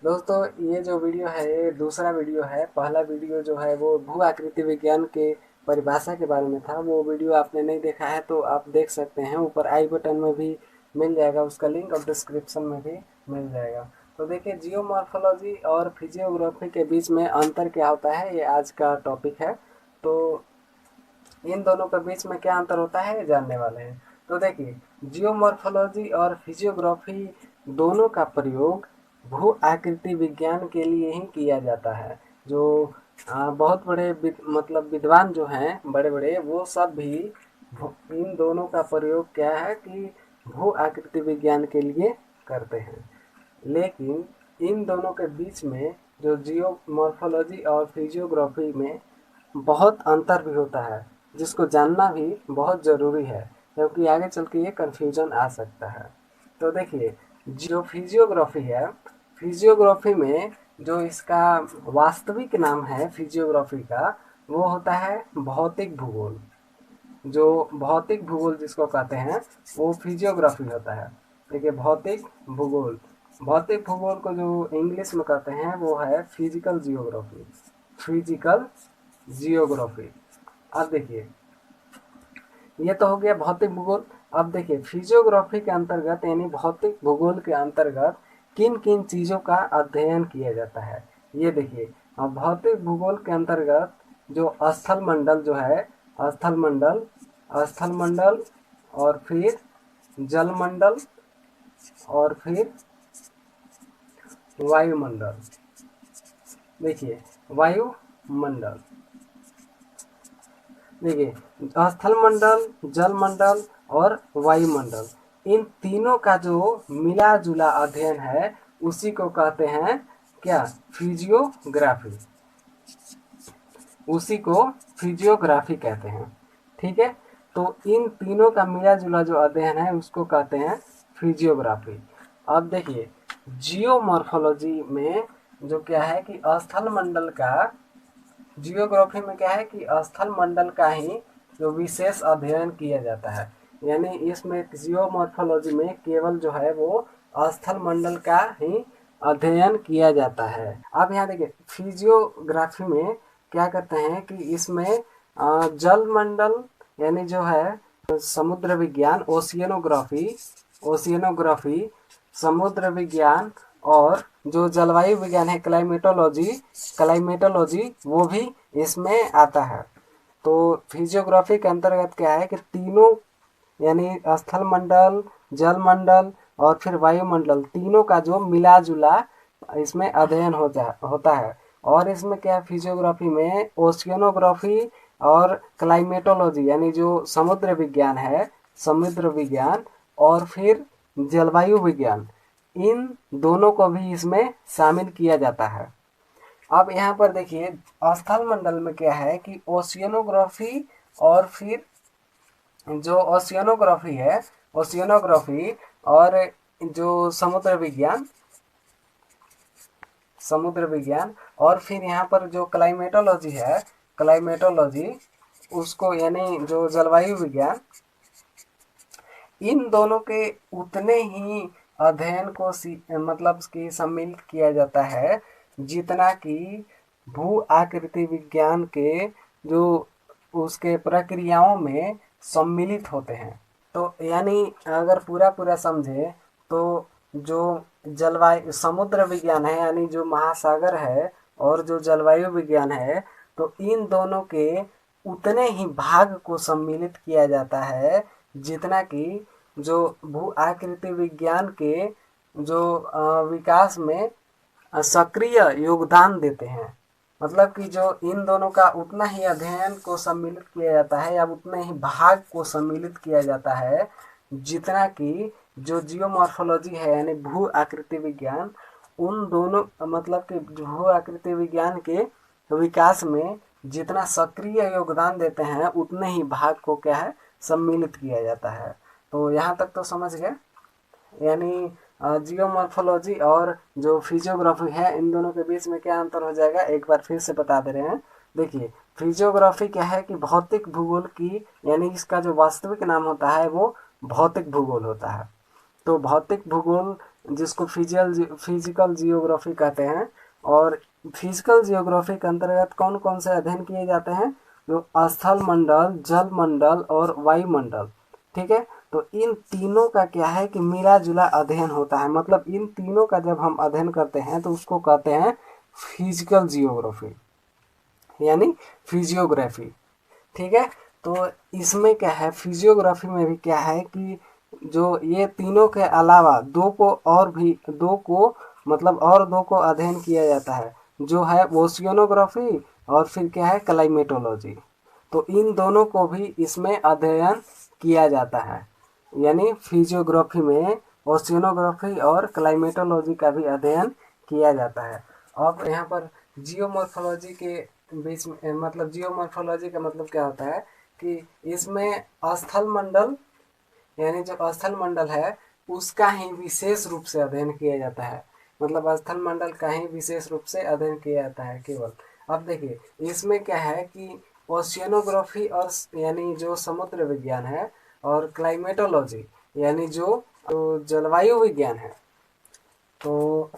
दोस्तों ये जो वीडियो है ये दूसरा वीडियो है। पहला वीडियो जो है वो भू आकृति विज्ञान के परिभाषा के बारे में था। वो वीडियो आपने नहीं देखा है तो आप देख सकते हैं, ऊपर आई बटन में भी मिल जाएगा उसका लिंक और डिस्क्रिप्शन में भी मिल जाएगा। तो देखिए, जियोमॉर्फोलॉजी और फिजियोग्राफी के बीच में अंतर क्या होता है, ये आज का टॉपिक है। तो इन दोनों के बीच में क्या अंतर होता है ये जानने वाले हैं। तो देखिए, जियोमॉर्फोलॉजी और फिजियोग्राफी दोनों का प्रयोग भू आकृति विज्ञान के लिए ही किया जाता है। जो बहुत बड़े मतलब विद्वान जो हैं बड़े बड़े, वो सब भी इन दोनों का प्रयोग क्या है कि भू आकृति विज्ञान के लिए करते हैं। लेकिन इन दोनों के बीच में जो जियोमॉर्फोलॉजी और फिजियोग्राफी में बहुत अंतर भी होता है, जिसको जानना भी बहुत ज़रूरी है, क्योंकि आगे चल के ये कन्फ्यूजन आ सकता है। तो देखिए, जो फिजियोग्राफी है, फिजियोग्राफी में जो इसका वास्तविक नाम है फिजियोग्राफी का, वो होता है भौतिक भूगोल। जो भौतिक भूगोल जिसको कहते हैं वो फिजियोग्राफी होता है। देखिए, भौतिक भूगोल को जो इंग्लिश में कहते हैं वो है फिजिकल जियोग्राफी। Physical geography. अब देखिए, ये तो हो गया भौतिक भूगोल। अब देखिए, फिजियोग्राफी के अंतर्गत यानी भौतिक भूगोल के अंतर्गत किन किन चीज़ों का अध्ययन किया जाता है, ये देखिए। अब भौतिक भूगोल के अंतर्गत जो स्थल मंडल जो है, स्थल मंडल और फिर जलमंडल और फिर वायुमंडल। देखिए, वायुमंडल, देखिए, स्थल मंडल, जल मंडल और वायुमंडल, इन तीनों का जो मिला जुला अध्ययन है उसी को कहते हैं क्या, फिजियोग्राफी। उसी को फिजियोग्राफी कहते हैं। ठीक है, तो इन तीनों का मिला जुला जो अध्ययन है उसको कहते हैं फिजियोग्राफी। अब देखिए, जियोमॉर्फोलॉजी में जो क्या है कि स्थल मंडल का, जियोग्राफी में क्या है कि स्थल मंडल का ही जो विशेष अध्ययन किया जाता है। यानी इसमें जियोमॉर्फोलॉजी में केवल जो है वो स्थल मंडल का ही अध्ययन किया जाता है। अब यहाँ देखिए, फिजियोग्राफी में क्या करते हैं कि इसमें जल मंडल यानी जो है समुद्र विज्ञान, ओशियनोग्राफी, समुद्र विज्ञान, और जो जलवायु विज्ञान है क्लाइमेटोलॉजी, वो भी इसमें आता है। तो फिजियोग्राफी के अंतर्गत क्या है कि तीनों यानी स्थल मंडल, जल मंडल और फिर वायुमंडल, तीनों का जो मिला जुला इसमें अध्ययन होता है। और इसमें क्या है, फिजियोग्राफी में ओशियनोग्राफी और क्लाइमेटोलॉजी यानी जो समुद्र विज्ञान है, समुद्र विज्ञान और फिर जलवायु विज्ञान, इन दोनों को भी इसमें शामिल किया जाता है। अब यहाँ पर देखिए, स्थल मंडल में क्या है कि ओशियनोग्राफी और फिर जो ओशियनोग्राफी और जो समुद्र विज्ञान और फिर यहाँ पर जो क्लाइमेटोलॉजी उसको यानी जो जलवायु विज्ञान, इन दोनों के उतने ही अध्ययन को मतलब कि सम्मिलित किया जाता है जितना कि भू आकृति विज्ञान के जो उसके प्रक्रियाओं में सम्मिलित होते हैं। तो यानी अगर पूरा समझे तो जो जलवायु समुद्र विज्ञान है यानी जो महासागर है और जो जलवायु विज्ञान है, तो इन दोनों के उतने ही भाग को सम्मिलित किया जाता है जितना कि जो भू आकृति विज्ञान के जो विकास में सक्रिय योगदान देते हैं। मतलब कि जो इन दोनों का उतना ही अध्ययन को सम्मिलित किया जाता है या उतने ही भाग को सम्मिलित किया जाता है जितना कि जो जियोमॉर्फोलॉजी है यानी भू आकृति विज्ञान, उन दोनों मतलब कि भू आकृति विज्ञान के विकास में जितना सक्रिय योगदान देते हैं उतने ही भाग को क्या है, सम्मिलित किया जाता है। तो यहाँ तक तो समझ गए। यानी जियोमॉर्फोलॉजी और जो फिजियोग्राफी है, इन दोनों के बीच में क्या अंतर हो जाएगा, एक बार फिर से बता दे रहे हैं। देखिए, फिजियोग्राफी क्या है कि भौतिक भूगोल की, यानी इसका जो वास्तविक नाम होता है वो भौतिक भूगोल होता है। तो भौतिक भूगोल जिसको फिजिकल जियोग्राफी कहते हैं, और फिजिकल जियोग्राफी के अंतर्गत कौन कौन से अध्ययन किए जाते हैं, जो स्थल मंडल, जल मंडल और वायुमंडल। ठीक है, तो इन तीनों का क्या है कि मिला जुला अध्ययन होता है, मतलब इन तीनों का जब हम अध्ययन करते हैं तो उसको कहते हैं फिजिकल जियोग्राफी, यानी फिजियोग्राफी। ठीक है, तो इसमें क्या है, फिजियोग्राफी में भी क्या है कि जो ये तीनों के अलावा दो को मतलब और दो को अध्ययन किया जाता है, जो है ओशियनोग्राफी और फिर क्या है क्लाइमेटोलॉजी। तो इन दोनों को भी इसमें अध्ययन किया जाता है, यानी फिजियोग्राफी में ओशियनोग्राफी और क्लाइमेटोलॉजी का भी अध्ययन किया जाता है। अब यहाँ पर जियोमॉर्फोलॉजी के बीच में, मतलब जियोमॉर्फोलॉजी का मतलब क्या होता है कि इसमें स्थल मंडल, यानी जो स्थल मंडल है उसका ही विशेष रूप से अध्ययन किया जाता है, मतलब स्थल मंडल का ही विशेष रूप से अध्ययन किया जाता है केवल। अब देखिए इसमें क्या है कि ओशियनोग्राफी और यानी जो समुद्र विज्ञान है, और क्लाइमेटोलॉजी यानी जो जलवायु विज्ञान है, तो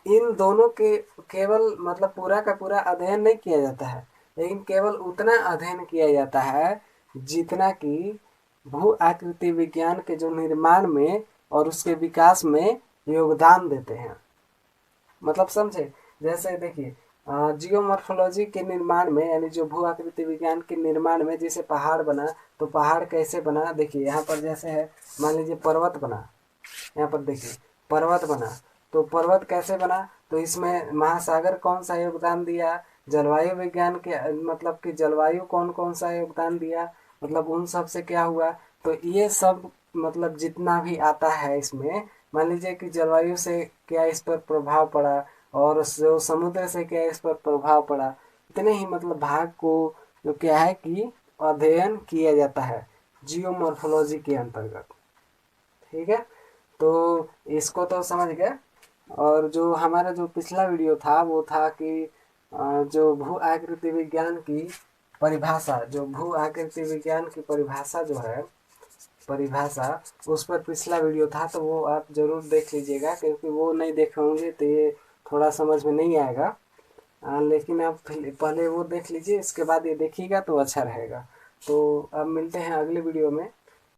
इन दोनों के केवल मतलब पूरा का पूरा अध्ययन नहीं किया जाता है, लेकिन केवल उतना अध्ययन किया जाता है जितना कि भू आकृति विज्ञान के जो निर्माण में और उसके विकास में योगदान देते हैं। मतलब समझे, जैसे देखिए जियोमॉर्फोलॉजी के निर्माण में, यानी जो भू आकृति विज्ञान के निर्माण में, जैसे पहाड़ बना, तो पहाड़ कैसे बना, देखिए यहाँ पर जैसे है, मान लीजिए पर्वत बना, यहाँ पर देखिए पर्वत बना, तो पर्वत कैसे बना, तो इसमें महासागर कौन सा योगदान दिया, जलवायु विज्ञान के मतलब कि जलवायु कौन कौन सा योगदान दिया, मतलब उन सब से क्या हुआ। तो ये सब मतलब जितना भी आता है इसमें, मान लीजिए कि जलवायु से क्या इस पर प्रभाव पड़ा, और जो समुद्र से क्या इस पर प्रभाव पड़ा, इतने ही मतलब भाग को जो क्या है कि अध्ययन किया जाता है जियोमॉर्फोलॉजी के अंतर्गत। ठीक है, तो इसको तो समझ गए। और जो हमारा जो पिछला वीडियो था वो था कि जो भू आकृति विज्ञान की परिभाषा, जो भू आकृति विज्ञान की परिभाषा जो है, परिभाषा, उस पर पिछला वीडियो था, तो वो आप ज़रूर देख लीजिएगा, क्योंकि वो नहीं देखे होंगे तो ये थोड़ा समझ में नहीं आएगा। लेकिन आप पहले वो देख लीजिए, इसके बाद ये देखिएगा तो अच्छा रहेगा। तो अब मिलते हैं अगले वीडियो में।